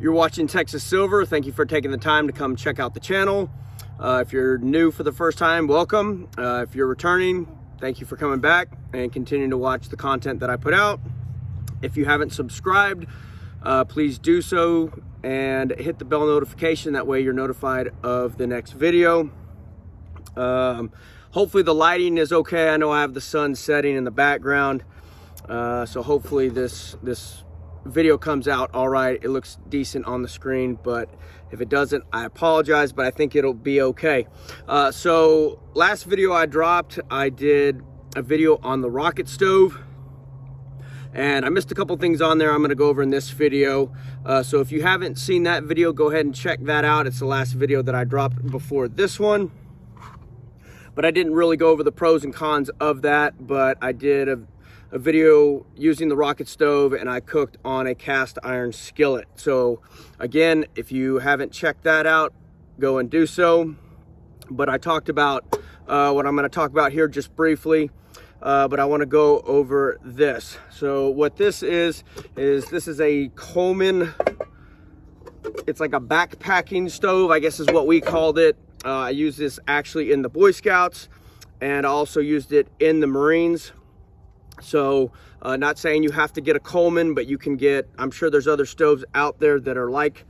You're watching Texas Silver. Thank you for taking the time to come check out the channel. If you're new for the first time, welcome. If you're returning, thank you for coming back and continuing to watch the content that I put out. If you haven't subscribed, please do so and hit the bell notification. That way you're notified of the next video. Hopefully the lighting is okay. I know I have the sun setting in the background, so hopefully this video comes out all right. It looks decent on the screen, but if it doesn't, I apologize, but I think it'll be okay. So last video I dropped, I did a video on the rocket stove, and I missed a couple things on there I'm going to go over in this video. So if you haven't seen that video, go ahead and check that out. It's the last video that I dropped before this one, but I didn't really go over the pros and cons of that. But I did a video using the rocket stove, and I cooked on a cast iron skillet. So again, if you haven't checked that out, go and do so. But I talked about what I'm going to talk about here just briefly. But I want to go over this. So what this is this is a Coleman. It's like a backpacking stove, I guess is what we called it. I used this actually in the Boy Scouts, and I also used it in the Marines. So not saying you have to get a Coleman, but you can get, I'm sure there's other stoves out there that are like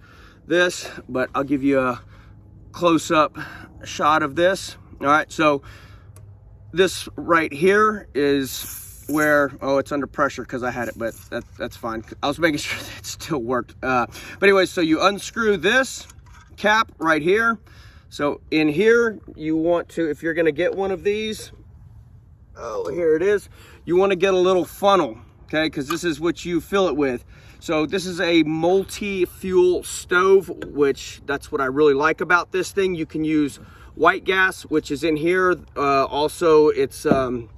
this, but I'll give you a close-up shot of this. All right, so this right here is where, oh, it's under pressure because I had it, but that's fine. I was making sure that it still worked. But anyway, so you unscrew this cap right here. So in here, you want to, if you're gonna get one of these, oh, here it is. You want to get a little funnel, okay? Because this is what you fill it with. So this is a multi-fuel stove, which that's what I really like about this thing. You can use white gas, which is in here. Also, it's the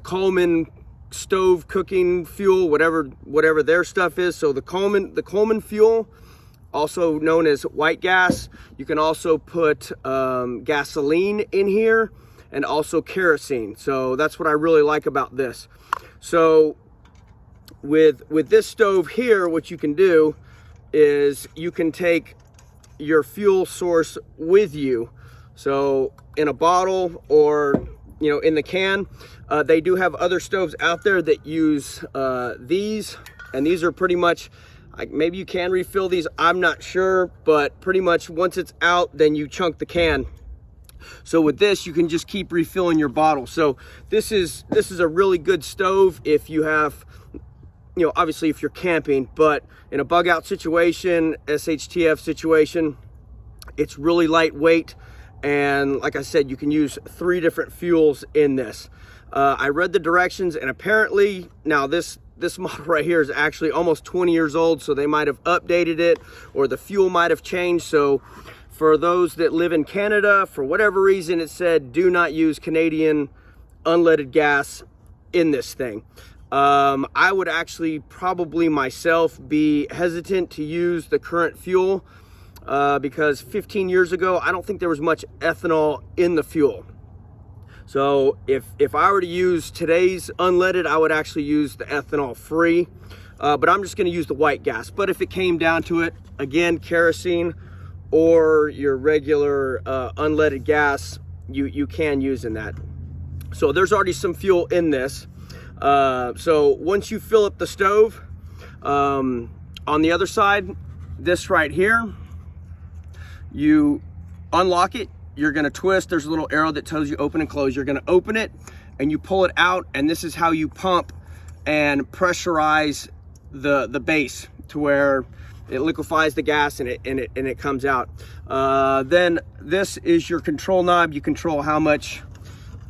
Coleman stove cooking fuel, whatever their stuff is. So the Coleman fuel, also known as white gas. You can also put gasoline in here, and also kerosene. So that's what I really like about this. So with this stove here, what you can do is you can take your fuel source with you. So in a bottle or, you know, in the can. They do have other stoves out there that use these, and these are pretty much, like, maybe you can refill these, I'm not sure, but pretty much once it's out, then you chunk the can. So with this, you can just keep refilling your bottle. So this is a really good stove if you have, you know, obviously if you're camping, but in a bug out situation, SHTF situation, it's really lightweight. And like I said, you can use 3 different fuels in this. I read the directions, and apparently now this model right here is actually almost 20 years old, so they might have updated it, or the fuel might have changed. So for those that live in Canada, for whatever reason, it said do not use Canadian unleaded gas in this thing. I would actually probably myself be hesitant to use the current fuel because 15 years ago, I don't think there was much ethanol in the fuel. So if I were to use today's unleaded, I would actually use the ethanol free, but I'm just gonna use the white gas. But if it came down to it, again, kerosene or your regular unleaded gas, you can use in that. So there's already some fuel in this. So once you fill up the stove, on the other side, this right here, you unlock it. You're gonna twist, there's a little arrow that tells you open and close. You're gonna open it and you pull it out, and this is how you pump and pressurize the base to where it liquefies the gas and it comes out. Then this is your control knob. You control how much,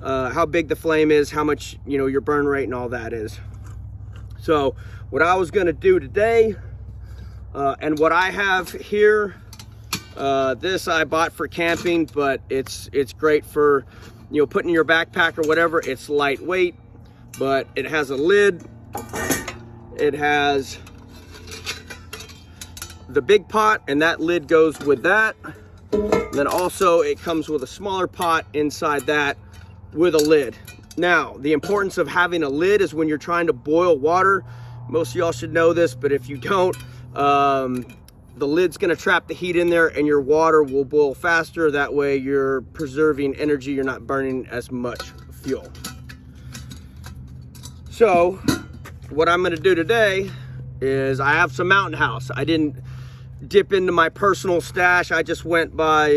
how big the flame is, how much, you know, your burn rate and all that is. So what I was gonna do today, and what I have here, this I bought for camping, but it's great for, you know, putting in your backpack or whatever. It's lightweight, but it has a lid. It has the big pot, and that lid goes with that. Then also it comes with a smaller pot inside that with a lid. Now, the importance of having a lid is when you're trying to boil water. Most of y'all should know this, but if you don't, the lid's going to trap the heat in there and your water will boil faster. That way you're preserving energy, you're not burning as much fuel. So what I'm going to do today is, I have some Mountain House. I didn't dip into my personal stash. I just went by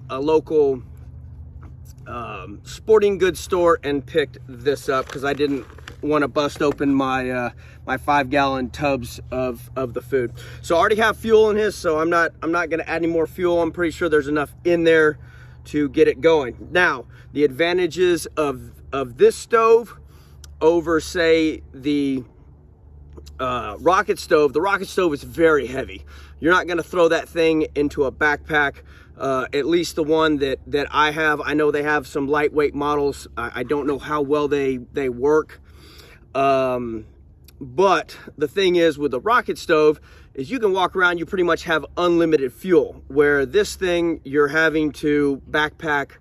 a local sporting goods store and picked this up because I didn't want to bust open my my 5-gallon tubs of the food. So I already have fuel in his, so I'm not going to add any more fuel. I'm pretty sure there's enough in there to get it going. Now, the advantages of this stove over, say, the rocket stove. The rocket stove is very heavy. You're not going to throw that thing into a backpack. At least the one that I have. I know they have some lightweight models. I don't know how well they work. But the thing is with the rocket stove is you can walk around, you pretty much have unlimited fuel, where this thing you're having to backpack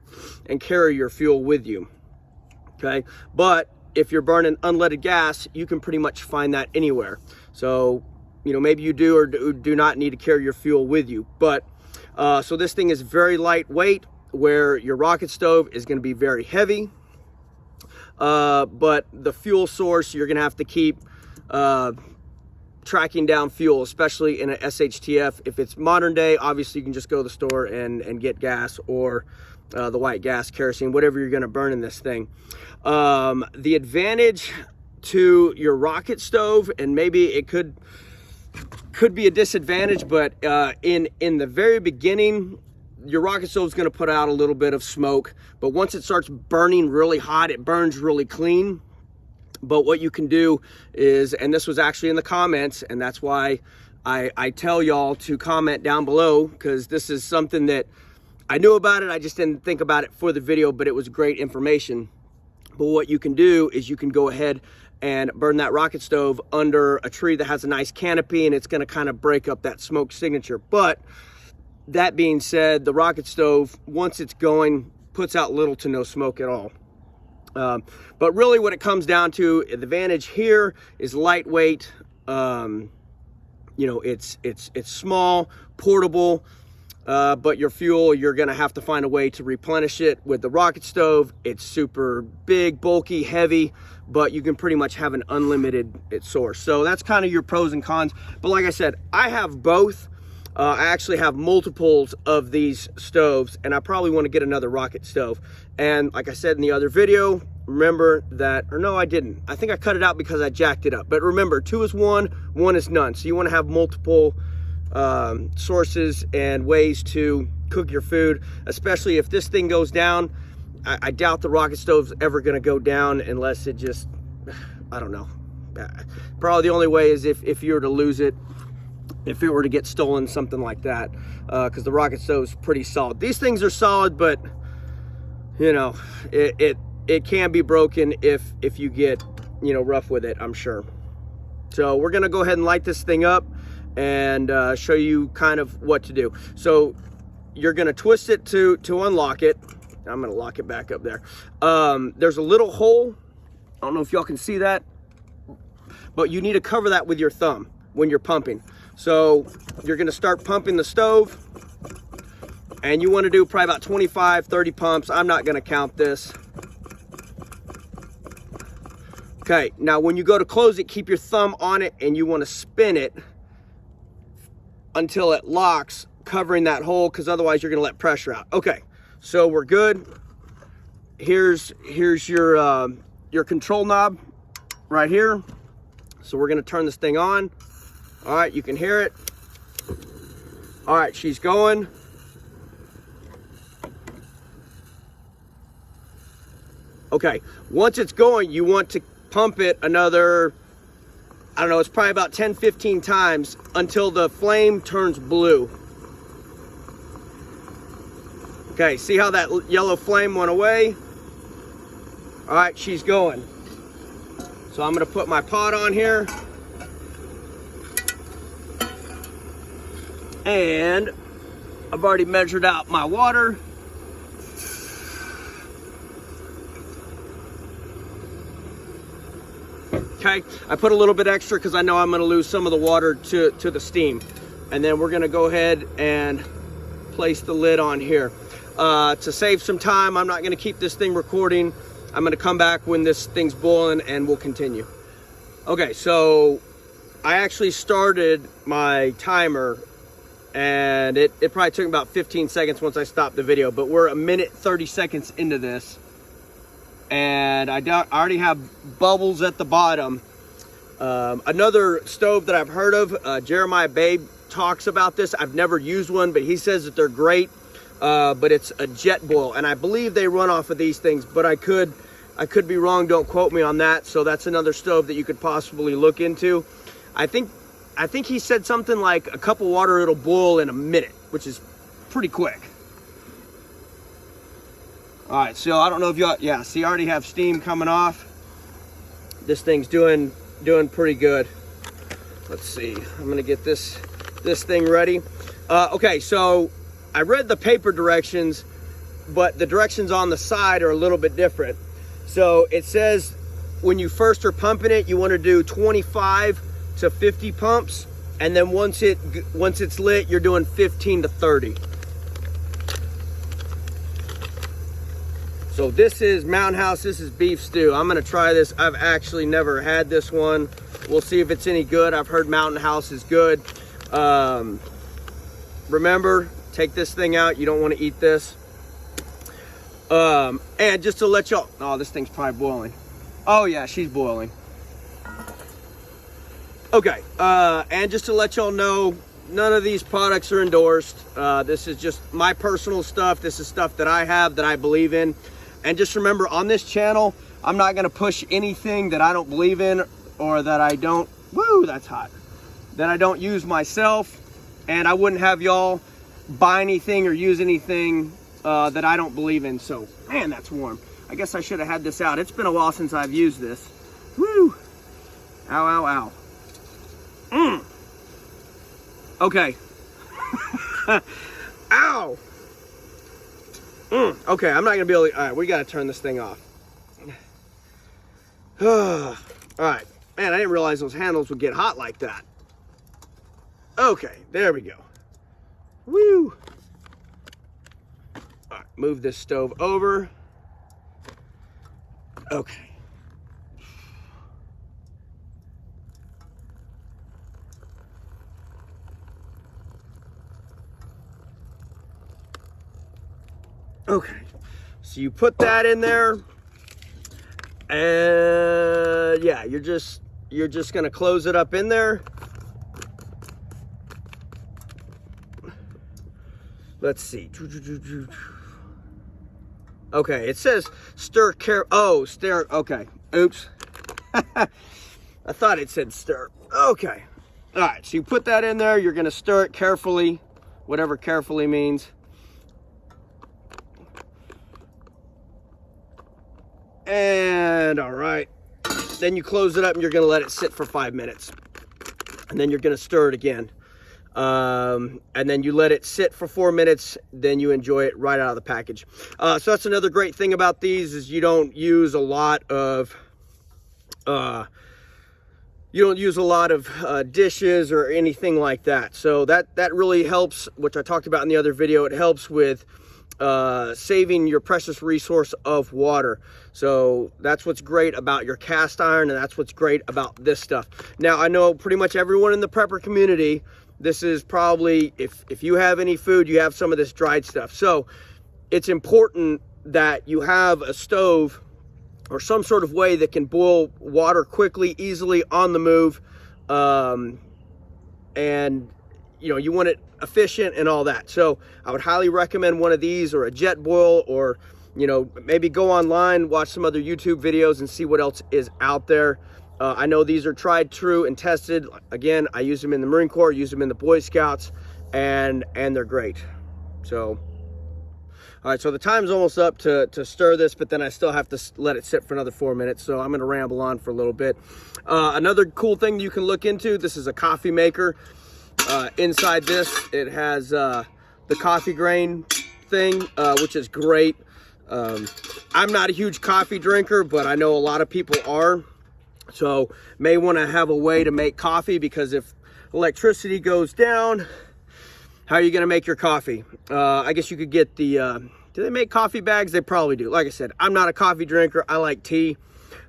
and carry your fuel with you. Okay, but if you're burning unleaded gas, you can pretty much find that anywhere. So, you know, maybe you do or do not need to carry your fuel with you. But so this thing is very lightweight, where your rocket stove is going to be very heavy. But the fuel source, you're going to have to keep tracking down fuel, especially in an SHTF. If it's modern day, obviously you can just go to the store and get gas, or the white gas, kerosene, whatever you're going to burn in this thing. The advantage to your rocket stove, and maybe it could be a disadvantage, but in the very beginning, your rocket stove is going to put out a little bit of smoke, but once it starts burning really hot, it burns really clean. But what you can do is, and this was actually in the comments, and that's why I tell y'all to comment down below, because this is something that I knew about it. I just didn't think about it for the video, but it was great information. But what you can do is you can go ahead and burn that rocket stove under a tree that has a nice canopy, and it's going to kind of break up that smoke signature. But that being said, the rocket stove, once it's going, puts out little to no smoke at all. But really what it comes down to, the advantage here is lightweight. You know, it's small, portable, but your fuel, you're going to have to find a way to replenish it. With the rocket stove, it's super big, bulky, heavy, but you can pretty much have an unlimited source. So that's kind of your pros and cons. But like I said, I have both. I actually have multiples of these stoves, and I probably want to get another rocket stove. And like I said in the other video, remember that, or no, I didn't. I think I cut it out because I jacked it up. But remember, 2 is 1, 1 is none. So you want to have multiple sources and ways to cook your food, especially if this thing goes down. I doubt the rocket stove's ever going to go down unless it just, I don't know. Probably the only way is if you were to lose it, if it were to get stolen, something like that, because the rocket stove is pretty solid. These things are solid, but you know, it can be broken if you get, you know, rough with it, I'm sure. So we're gonna go ahead and light this thing up and show you kind of what to do. So you're gonna twist it to unlock it. I'm gonna lock it back up there. There's a little hole. I don't know if y'all can see that, but you need to cover that with your thumb when you're pumping. So you're going to start pumping the stove, and you want to do probably about 25, 30 pumps. I'm not going to count this. Okay, now when you go to close it, keep your thumb on it, and you want to spin it until it locks, covering that hole, because otherwise you're going to let pressure out. Okay, so we're good. Here's your control knob right here. So we're going to turn this thing on. All right, you can hear it. All right, she's going. Okay, once it's going, you want to pump it another, I don't know, it's probably about 10, 15 times until the flame turns blue. Okay, see how that yellow flame went away? All right, she's going. So I'm gonna put my pot on here. And I've already measured out my water. Okay, I put a little bit extra because I know I'm gonna lose some of the water to the steam. And then we're gonna go ahead and place the lid on here. To save some time, I'm not gonna keep this thing recording. I'm gonna come back when this thing's boiling and we'll continue. Okay, so I actually started my timer and it probably took about 15 seconds once I stopped the video, but we're 1:30 seconds into this. And I already have bubbles at the bottom. Another stove that I've heard of, Jeremiah Babe talks about this. I've never used one, but he says that they're great. But it's a jet boil, and I believe they run off of these things, but I could be wrong. Don't quote me on that. So that's another stove that you could possibly look into. I think he said something like a cup of water, it'll boil in a minute, which is pretty quick. All right, so I don't know if y'all, yeah, see, I already have steam coming off. This thing's doing pretty good. Let's see, I'm gonna get this thing ready. Okay, so I read the paper directions, but the directions on the side are a little bit different. So it says when you first are pumping it, you wanna do 25 to 50 pumps, and then once it's lit, you're doing 15 to 30. So this is Mountain House, this is beef stew. I'm gonna try this. I've actually never had this one. We'll see if it's any good. I've heard Mountain House is good. Remember, take this thing out. You don't wanna eat this. And just to let y'all, oh, this thing's probably boiling. Oh yeah, she's boiling. Okay, and just to let y'all know, none of these products are endorsed. This is just my personal stuff. This is stuff that I have, that I believe in. And just remember, on this channel, I'm not gonna push anything that I don't believe in or that I don't, woo, that's hot, that I don't use myself. And I wouldn't have y'all buy anything or use anything that I don't believe in. So, man, that's warm. I guess I should have had this out. It's been a while since I've used this. Woo, ow, ow, ow. Okay. Ow. Okay, I'm not gonna be able to, all right, we gotta turn this thing off. All right, man, I didn't realize those handles would get hot like that. Okay, there we go. Woo. All right, move this stove over. Okay. Okay, so you put that in there, and yeah, you're just gonna close it up in there. Let's see. Okay, it says stir stir. Okay, oops. I thought it said stir. Okay, all right. So you put that in there. You're gonna stir it carefully, whatever carefully means. And all right, then you close it up and you're gonna let it sit for 5 minutes, and then you're gonna stir it again, and then you let it sit for 4 minutes, then you enjoy it right out of the package. So that's another great thing about these, is you don't use a lot of dishes or anything like that. So that really helps, which I talked about in the other video. It helps with saving your precious resource of water. So that's what's great about your cast iron, and that's what's great about this stuff. Now, I know pretty much everyone in the prepper community, this is probably, if you have any food, you have some of this dried stuff. So it's important that you have a stove or some sort of way that can boil water quickly, easily, on the move. And you know, you want it efficient and all that. So I would highly recommend one of these, or a jet boil, or, you know, maybe go online, watch some other YouTube videos and see what else is out there. I know these are tried, true, and tested. Again, I use them in the Marine Corps, use them in the Boy Scouts, and they're great. So, all right, so the time's almost up to stir this, but then I still have to let it sit for another 4 minutes. So I'm gonna ramble on for a little bit. Another cool thing you can look into, this is a coffee maker. Inside this, it has the coffee grain thing, which is great. I'm not a huge coffee drinker, but I know a lot of people are. So may want to have a way to make coffee, because if electricity goes down, how are you going to make your coffee? I guess you could get the, do they make coffee bags? They probably do. Like I said, I'm not a coffee drinker. I like tea.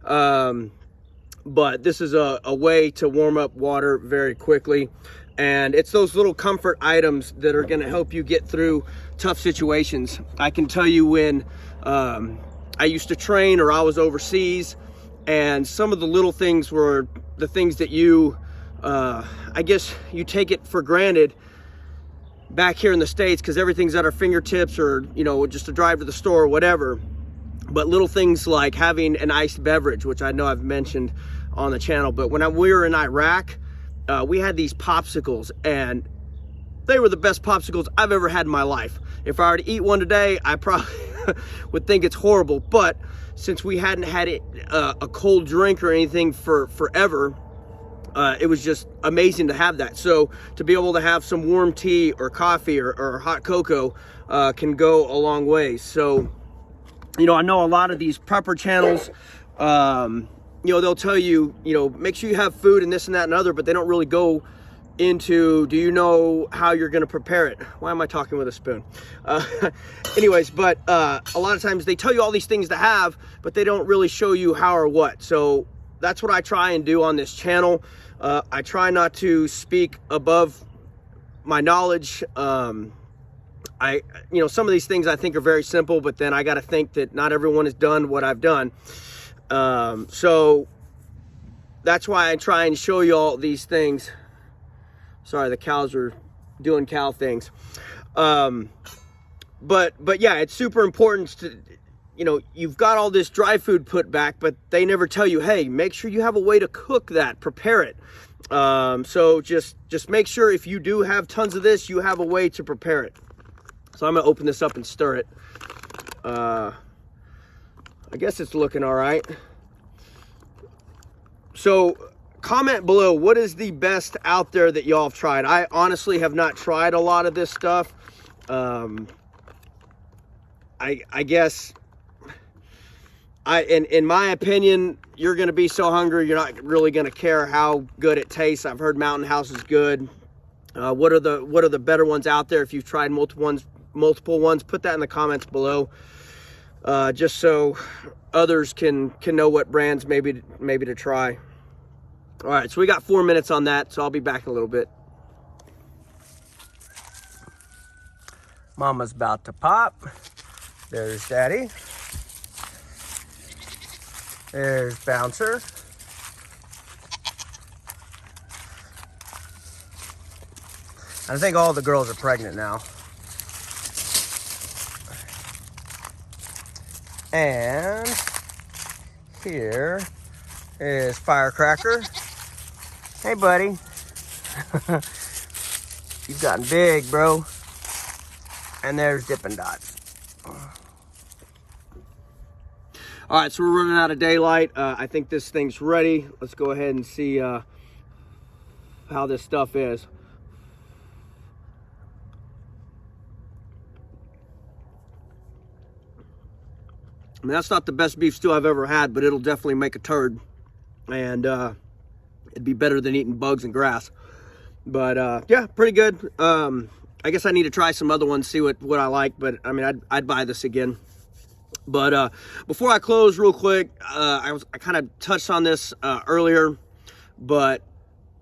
But this is a way to warm up water very quickly. And it's those little comfort items that are going to help you get through tough situations. I can tell you when I used to train or I was overseas, and some of the little things were the things that you, I guess you take it for granted back here in the States, because everything's at our fingertips, or, you know, just a drive to the store or whatever. But little things like having an iced beverage, which I know I've mentioned on the channel. But when we were in Iraq, we had these popsicles, and they were the best popsicles I've ever had in my life. If I were to eat one today, I probably would think it's horrible. But since we hadn't had it, a cold drink or anything for forever, it was just amazing to have that. So to be able to have some warm tea or coffee or hot cocoa can go a long way. So, you know, I know a lot of these prepper channels, you know, they'll tell you, you know, make sure you have food and this and that and other, but they don't really go into, do you know how you're going to prepare it? Why am I talking with a spoon? Anyways, but a lot of times they tell you all these things to have, but they don't really show you how or what. So that's what I try and do on this channel. I try not to speak above my knowledge. You know, some of these things I think are very simple, but then I got to think that not everyone has done what I've done. So that's why I try and show you all these things. Sorry, the cows are doing cow things. But yeah, it's super important to, you know, you've got all this dry food put back, but they never tell you, hey, make sure you have a way to cook that, prepare it. So just make sure if you do have tons of this, you have a way to prepare it. So I'm gonna open this up and stir it. I guess it's looking all right. So comment below, what is the best out there that y'all have tried? I honestly have not tried a lot of this stuff. I guess in my opinion, you're gonna be so hungry, you're not really gonna care how good it tastes. I've heard Mountain House is good. What are the better ones out there? If you've tried multiple ones, put that in the comments below. Just so others can know what brands maybe to try. All right, so we got 4 minutes on that, so I'll be back in a little bit. Mama's about to pop. There's Daddy. There's Bouncer. I think all the girls are pregnant now. And here is Firecracker. Hey, buddy. You've gotten big, bro. And there's Dippin' Dots. All right, so we're running out of daylight. I think this thing's ready. Let's go ahead and see how this stuff is. I mean, that's not the best beef stew I've ever had, but it'll definitely make a turd. And it'd be better than eating bugs and grass. But yeah, pretty good. I guess I need to try some other ones, see what I like. But I mean, I'd buy this again. But before I close real quick, I kind of touched on this earlier. But,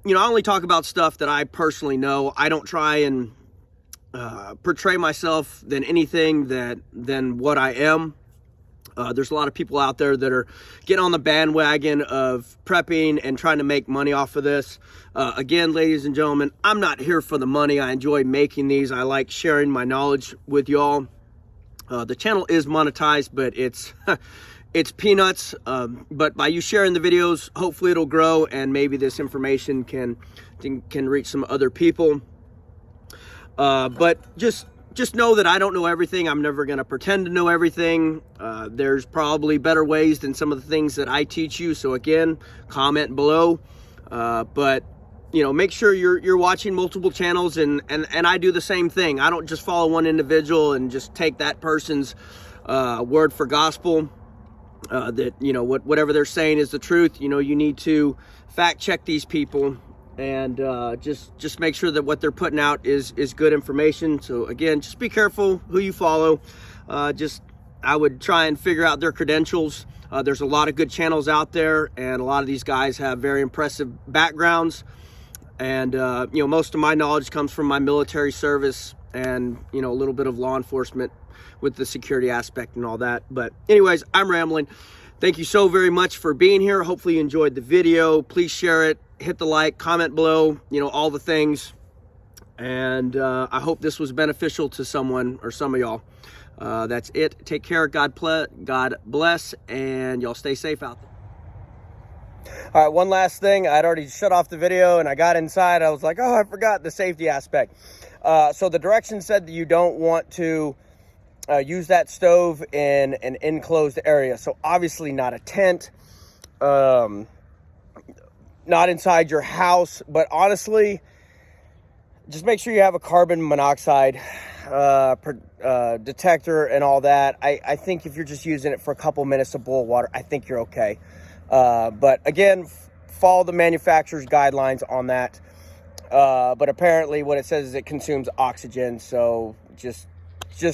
you know, I only talk about stuff that I personally know. I don't try and portray myself than what I am. There's a lot of people out there that are getting on the bandwagon of prepping and trying to make money off of this. Again, ladies and gentlemen, I'm not here for the money. I enjoy making these. I like sharing my knowledge with y'all. The channel is monetized, but it's it's peanuts. But by you sharing the videos, hopefully it'll grow, and maybe this information can reach some other people. But just know that I don't know everything. I'm never going to pretend to know everything. There's probably better ways than some of the things that I teach you. So again, comment below. But you know, make sure you're watching multiple channels, and I do the same thing. I don't just follow one individual and just take that person's word for gospel. that, you know, whatever they're saying is the truth. You know, you need to fact check these people, and just make sure that what they're putting out is good information. So again, just be careful who you follow. I would try and figure out their credentials. There's a lot of good channels out there, and a lot of these guys have very impressive backgrounds. And you know, most of my knowledge comes from my military service, and you know, a little bit of law enforcement with the security aspect and all that. But anyways, I'm rambling. Thank you so very much for being here. Hopefully you enjoyed the video. Please share it, hit the like, comment below, you know, all the things. And I hope this was beneficial to someone or some of y'all. That's it. Take care. God bless, and y'all stay safe out there. All right, one last thing. I'd already shut off the video and I got inside. I was like, oh, I forgot the safety aspect. So the directions said that you don't want to use that stove in an enclosed area. So obviously not a tent, not inside your house, but honestly, just make sure you have a carbon monoxide detector and all that. I think if you're just using it for a couple minutes to boil water, I think you're okay. But again, follow the manufacturer's guidelines on that. But apparently what it says is it consumes oxygen, so just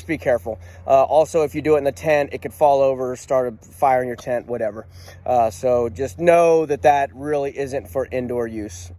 be careful. Also, if you do it in the tent, it could fall over, start a fire in your tent, whatever. So just know that really isn't for indoor use.